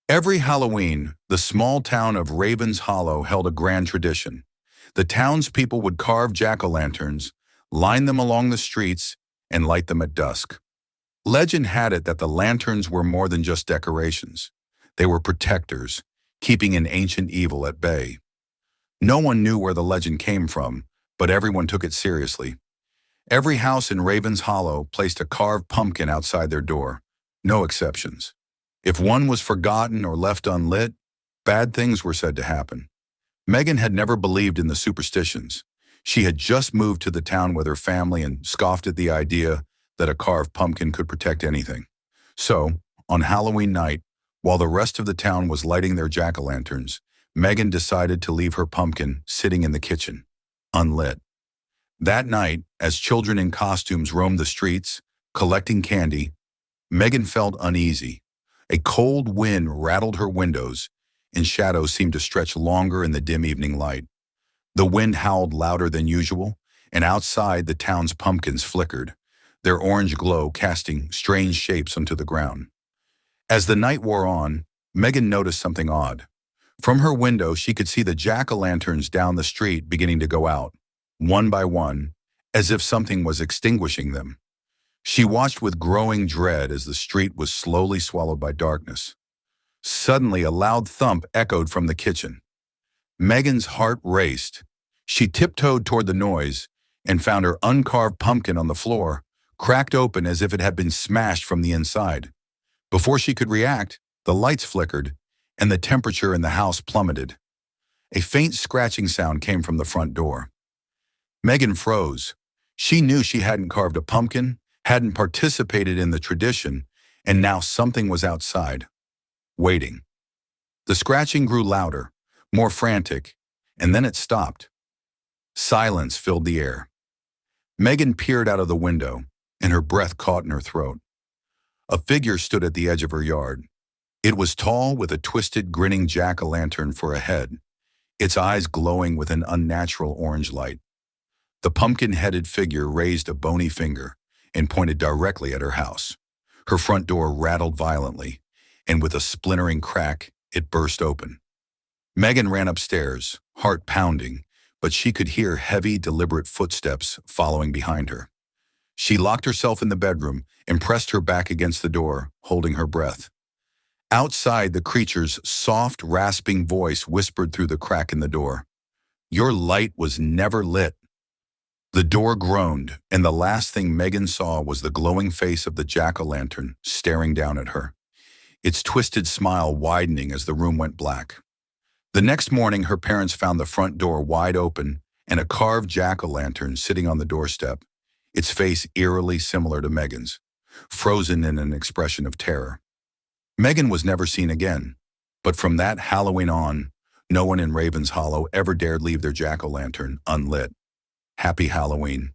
Every Halloween, the small town of Ravens Hollow held a grand tradition. The townspeople would carve jack-o'-lanterns, line them along the streets, and light them at dusk. Legend had it that the lanterns were more than just decorations. They were protectors, keeping an ancient evil at bay. No one knew where the legend came from, but everyone took it seriously. Every house in Ravens Hollow placed a carved pumpkin outside their door, no exceptions. If one was forgotten or left unlit, bad things were said to happen. Megan had never believed in the superstitions. She had just moved to the town with her family and scoffed at the idea that a carved pumpkin could protect anything. So, on Halloween night, while the rest of the town was lighting their jack-o'-lanterns, Megan decided to leave her pumpkin sitting in the kitchen, unlit. That night, as children in costumes roamed the streets, collecting candy, Megan felt uneasy. A cold wind rattled her windows, and shadows seemed to stretch longer in the dim evening light. The wind howled louder than usual, and outside the town's pumpkins flickered, their orange glow casting strange shapes onto the ground. As the night wore on, Megan noticed something odd. From her window, she could see the jack-o'-lanterns down the street beginning to go out, one by one, as if something was extinguishing them. She watched with growing dread as the street was slowly swallowed by darkness. Suddenly, a loud thump echoed from the kitchen. Megan's heart raced. She tiptoed toward the noise and found her uncarved pumpkin on the floor, cracked open as if it had been smashed from the inside. Before she could react, the lights flickered, and the temperature in the house plummeted. A faint scratching sound came from the front door. Megan froze. She knew she hadn't carved a pumpkin, hadn't participated in the tradition, and now something was outside, waiting. The scratching grew louder, more frantic, and then it stopped. Silence filled the air. Megan peered out of the window, and her breath caught in her throat. A figure stood at the edge of her yard. It was tall, with a twisted, grinning jack-o'-lantern for a head, its eyes glowing with an unnatural orange light. The pumpkin-headed figure raised a bony finger and pointed directly at her house. Her front door rattled violently, and with a splintering crack, it burst open. Megan ran upstairs, heart pounding, but she could hear heavy, deliberate footsteps following behind her. She locked herself in the bedroom and pressed her back against the door, holding her breath. Outside, the creature's soft, rasping voice whispered through the crack in the door. "Your light was never lit." The door groaned, and the last thing Megan saw was the glowing face of the jack-o'-lantern staring down at her, its twisted smile widening as the room went black. The next morning, her parents found the front door wide open and a carved jack-o'-lantern sitting on the doorstep, its face eerily similar to Megan's, frozen in an expression of terror. Megan was never seen again, but from that Halloween on, no one in Ravens Hollow ever dared leave their jack-o'-lantern unlit. Happy Halloween.